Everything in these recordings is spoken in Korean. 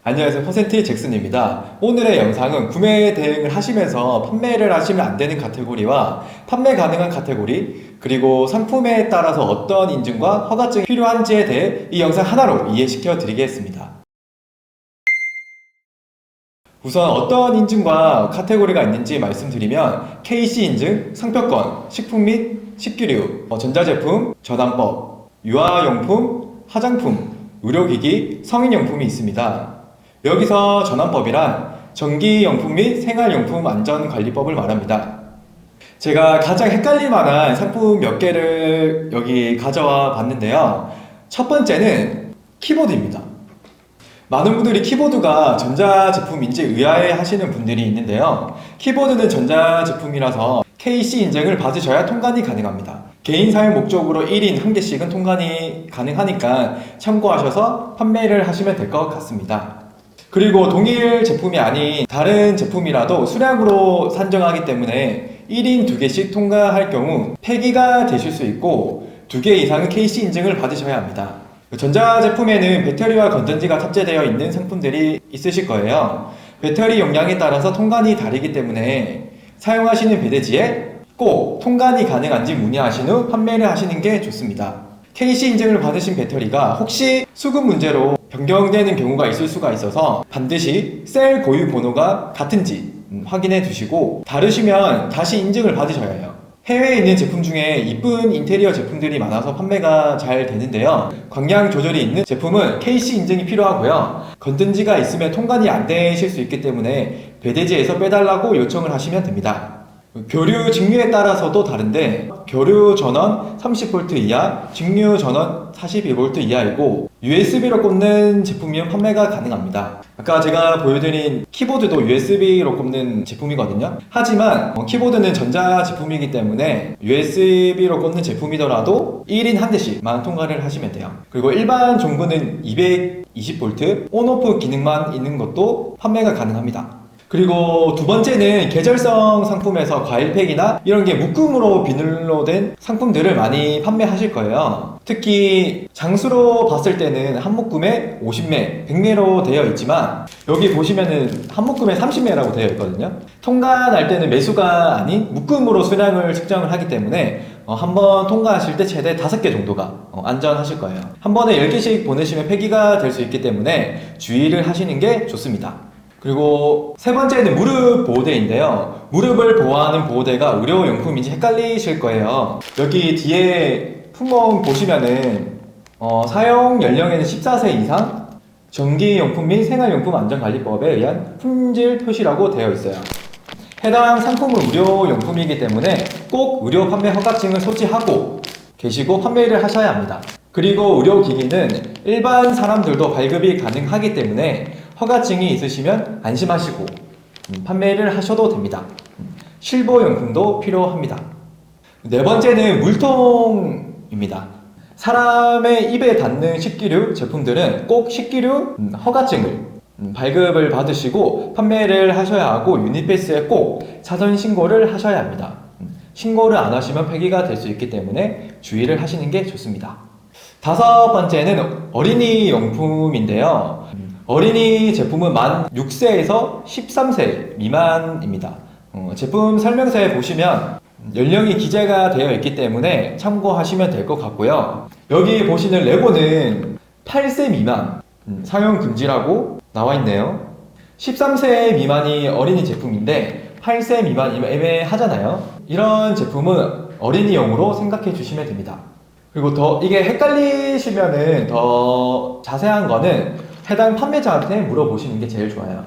안녕하세요. 퍼센트 잭슨입니다. 오늘의 영상은 구매 대행을 하시면서 판매를 하시면 안 되는 카테고리와 판매 가능한 카테고리, 그리고 상품에 따라서 어떤 인증과 허가증이 필요한지에 대해 이 영상 하나로 이해시켜 드리겠습니다. 우선 어떤 인증과 카테고리가 있는지 말씀드리면 KC 인증, 상표권, 식품 및 식기류, 전자제품, 저당법, 유아용품, 화장품, 의료기기, 성인용품이 있습니다. 여기서 전환법이란 전기용품 및 생활용품 안전관리법을 말합니다. 제가 가장 헷갈릴 만한 상품 몇 개를 여기 가져와 봤는데요. 첫 번째는 키보드입니다. 많은 분들이 키보드가 전자제품인지 의아해 하시는 분들이 있는데요. 키보드는 전자제품이라서 KC 인증을 받으셔야 통관이 가능합니다. 개인 사용 목적으로 1인 1개씩은 통관이 가능하니까 참고하셔서 판매를 하시면 될 것 같습니다. 그리고 동일 제품이 아닌 다른 제품이라도 수량으로 산정하기 때문에 1인 2개씩 통과할 경우 폐기가 되실 수 있고 2개 이상은 KC 인증을 받으셔야 합니다. 전자제품에는 배터리와 건전지가 탑재되어 있는 상품들이 있으실 거예요. 배터리 용량에 따라서 통관이 다르기 때문에 사용하시는 배대지에 꼭 통관이 가능한지 문의하신 후 판매를 하시는 게 좋습니다. KC 인증을 받으신 배터리가 혹시 수급 문제로 변경되는 경우가 있을 수가 있어서 반드시 셀 고유 번호가 같은지 확인해 두시고 다르시면 다시 인증을 받으셔야 해요. 해외에 있는 제품 중에 이쁜 인테리어 제품들이 많아서 판매가 잘 되는데요. 광량 조절이 있는 제품은 KC 인증이 필요하고요. 건전지가 있으면 통관이 안 되실 수 있기 때문에 배대지에서 빼달라고 요청을 하시면 됩니다. 교류 직류에 따라서도 다른데 교류 전원 30V 이하, 직류 전원 41V 이하이고 USB로 꽂는 제품이면 판매가 가능합니다. 아까 제가 보여드린 키보드도 USB로 꽂는 제품이거든요. 하지만 키보드는 전자제품이기 때문에 USB로 꽂는 제품이더라도 1인 1대씩만 통과를 하시면 돼요. 그리고 일반 종구는 220V 온오프 기능만 있는 것도 판매가 가능합니다. 그리고 두 번째는 계절성 상품에서 과일팩이나 이런 게 묶음으로 비닐로 된 상품들을 많이 판매하실 거예요. 특히 장수로 봤을 때는 한 묶음에 50매, 100매로 되어 있지만 여기 보시면은 한 묶음에 30매라고 되어 있거든요. 통관할 때는 매수가 아닌 묶음으로 수량을 측정을 하기 때문에 한번 통과하실 때 최대 5개 정도가 안전하실 거예요. 한 번에 10개씩 보내시면 폐기가 될 수 있기 때문에 주의를 하시는 게 좋습니다. 그리고 세 번째는 무릎 보호대인데요. 무릎을 보호하는 보호대가 의료용품인지 헷갈리실 거예요. 여기 뒤에 품목 보시면은 사용 연령에는 14세 이상, 전기용품 및 생활용품 안전관리법에 의한 품질 표시라고 되어 있어요. 해당 상품은 의료용품이기 때문에 꼭 의료 판매 허가증을 소지하고 계시고 판매를 하셔야 합니다. 그리고 의료기기는 일반 사람들도 발급이 가능하기 때문에 허가증이 있으시면 안심하시고 판매를 하셔도 됩니다. 실보용품도 필요합니다. 네 번째는 물통입니다. 사람의 입에 닿는 식기류 제품들은 꼭 식기류 허가증을 발급을 받으시고 판매를 하셔야 하고 유니패스에 꼭 사전 신고를 하셔야 합니다. 신고를 안 하시면 폐기가 될 수 있기 때문에 주의를 하시는 게 좋습니다. 다섯 번째는 어린이 용품인데요. 어린이 제품은 만 6세에서 13세 미만입니다. 제품 설명서에 보시면 연령이 기재가 되어 있기 때문에 참고하시면 될 것 같고요. 여기 보시는 레고는 8세 미만 사용 금지라고 나와 있네요. 13세 미만이 어린이 제품인데 8세 미만이면 애매하잖아요. 이런 제품은 어린이용으로 생각해 주시면 됩니다. 그리고 이게 헷갈리시면은 더 자세한 거는 해당 판매자한테 물어보시는 게 제일 좋아요.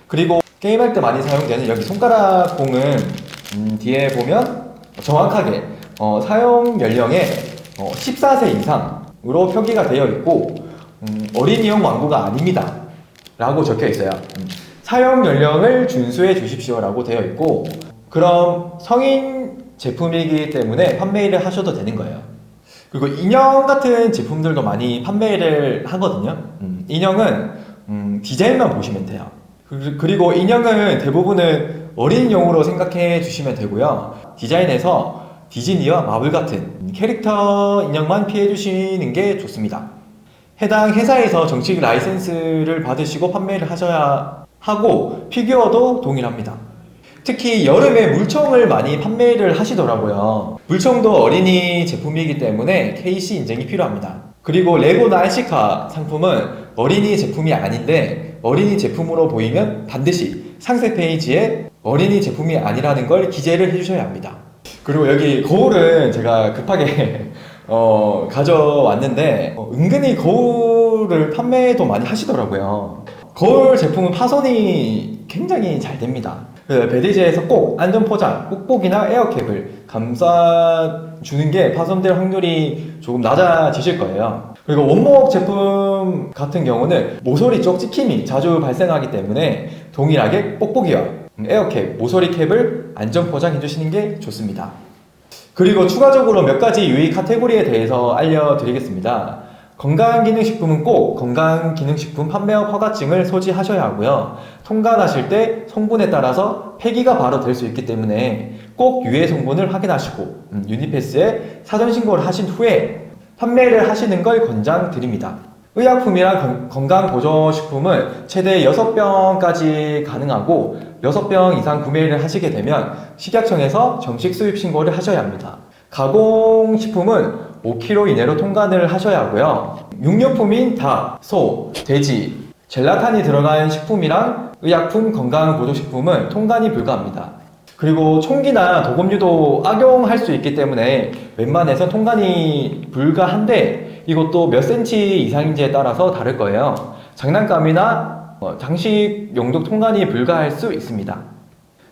그리고 게임할 때 많이 사용되는 여기 손가락 공은 뒤에 보면 정확하게 사용 연령에 14세 이상으로 표기가 되어 있고 어린이용 광고가 아닙니다 라고 적혀 있어요. 사용 연령을 준수해 주십시오 라고 되어 있고 그럼 성인 제품이기 때문에 판매를 하셔도 되는 거예요. 그리고 인형 같은 제품들도 많이 판매를 하거든요. 인형은 디자인만 보시면 돼요. 그리고 인형은 대부분은 어린이용으로 생각해 주시면 되고요. 디자인에서 디즈니와 마블 같은 캐릭터 인형만 피해 주시는 게 좋습니다. 해당 회사에서 정식 라이센스를 받으시고 판매를 하셔야 하고 피규어도 동일합니다. 특히 여름에 물총을 많이 판매를 하시더라고요. 물총도 어린이 제품이기 때문에 KC 인증이 필요합니다. 그리고 레고나 RC카 상품은 어린이 제품이 아닌데 어린이 제품으로 보이면 반드시 상세 페이지에 어린이 제품이 아니라는 걸 기재를 해주셔야 합니다. 그리고 여기 거울은 제가 급하게 가져왔는데 은근히 거울을 판매도 많이 하시더라고요. 거울 제품은 파손이 굉장히 잘 됩니다. 배대지에서 꼭 안전포장, 뽁뽁이나 에어캡을 감싸주는 게 파손될 확률이 조금 낮아지실 거예요. 그리고 원목 제품 같은 경우는 모서리 쪽 찍힘이 자주 발생하기 때문에 동일하게 뽁뽁이와 에어캡, 모서리 캡을 안전 포장해 주시는 게 좋습니다. 그리고 추가적으로 몇 가지 유의 카테고리에 대해서 알려드리겠습니다. 건강기능식품은 꼭 건강기능식품 판매업 허가증을 소지하셔야 하고요. 통관하실 때 성분에 따라서 폐기가 바로 될 수 있기 때문에 꼭 유해 성분을 확인하시고 유니패스에 사전 신고를 하신 후에 판매를 하시는 걸 권장드립니다. 의약품이랑 건강보조식품은 최대 6병까지 가능하고 6병 이상 구매를 하시게 되면 식약청에서 정식 수입 신고를 하셔야 합니다. 가공식품은 5kg 이내로 통관을 하셔야 하고요. 육류품인 닭, 소, 돼지, 젤라탄이 들어간 식품이랑 의약품, 건강보조식품은 통관이 불가합니다. 그리고 총기나 도검류도 악용할 수 있기 때문에 웬만해선 통관이 불가한데 이것도 몇 cm 이상인지에 따라서 다를 거예요. 장난감이나 장식 용도 통관이 불가할 수 있습니다.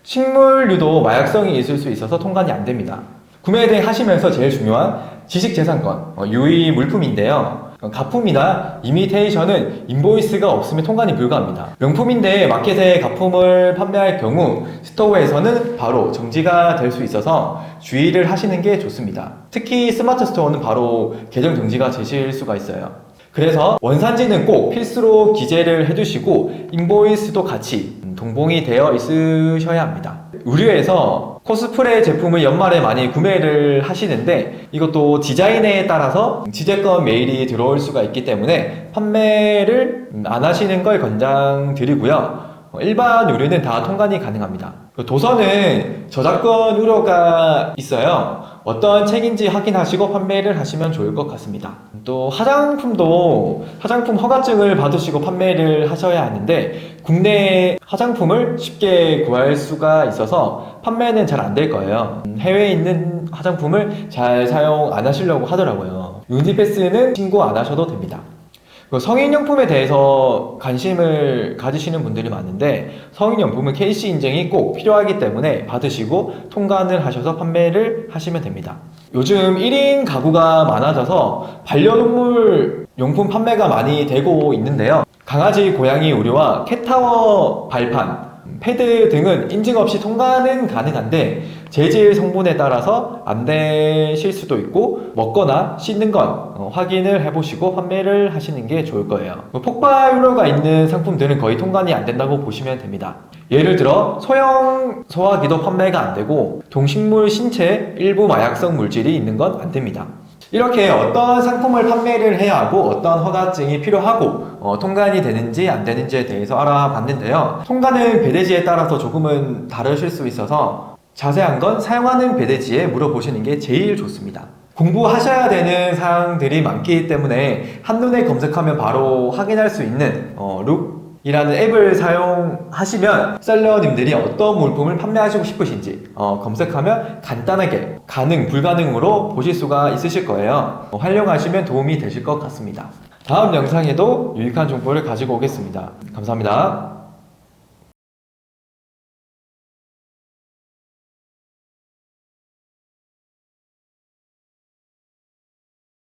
식물류도 마약성이 있을 수 있어서 통관이 안 됩니다. 구매 하시면서 제일 중요한 지식재산권, 유의 물품인데요. 가품이나 이미테이션은 인보이스가 없으면 통관이 불가합니다. 명품인데 마켓에 가품을 판매할 경우 스토어에서는 바로 정지가 될 수 있어서 주의를 하시는 게 좋습니다. 특히 스마트 스토어는 바로 계정 정지가 되실 수가 있어요. 그래서 원산지는 꼭 필수로 기재를 해두시고 인보이스도 같이 동봉이 되어 있으셔야 합니다. 의류에서 코스프레 제품을 연말에 많이 구매를 하시는데 이것도 디자인에 따라서 지재권 메일이 들어올 수가 있기 때문에 판매를 안 하시는 걸 권장드리고요. 일반 의류는 다 통관이 가능합니다. 도서는 저작권 우려가 있어요. 어떤 책인지 확인하시고 판매를 하시면 좋을 것 같습니다. 또 화장품도 화장품 허가증을 받으시고 판매를 하셔야 하는데 국내 화장품을 쉽게 구할 수가 있어서 판매는 잘 안 될 거예요. 해외에 있는 화장품을 잘 사용 안 하시려고 하더라고요. 유니패스는 신고 안 하셔도 됩니다. 성인용품에 대해서 관심을 가지시는 분들이 많은데 성인용품은 KC 인증이 꼭 필요하기 때문에 받으시고 통관을 하셔서 판매를 하시면 됩니다. 요즘 1인 가구가 많아져서 반려동물 용품 판매가 많이 되고 있는데요. 강아지, 고양이 의류와 캣타워 발판, 패드 등은 인증 없이 통관은 가능한데 재질 성분에 따라서 안 되실 수도 있고 먹거나 씻는 건 확인을 해보시고 판매를 하시는 게 좋을 거예요. 폭발 우려가 있는 상품들은 거의 통관이 안 된다고 보시면 됩니다. 예를 들어 소형 소화기도 판매가 안 되고 동식물 신체 일부 마약성 물질이 있는 건 안 됩니다. 이렇게 어떤 상품을 판매를 해야 하고 어떤 허가증이 필요하고 통관이 되는지 안 되는지에 대해서 알아봤는데요. 통관은 배대지에 따라서 조금은 다르실 수 있어서 자세한 건 사용하는 배대지에 물어보시는 게 제일 좋습니다. 공부하셔야 되는 사항들이 많기 때문에 한눈에 검색하면 바로 확인할 수 있는 룩이라는 앱을 사용하시면 셀러님들이 어떤 물품을 판매하시고 싶으신지 검색하면 간단하게 가능, 불가능으로 보실 수가 있으실 거예요. 활용하시면 도움이 되실 것 같습니다. 다음 영상에도 유익한 정보를 가지고 오겠습니다. 감사합니다.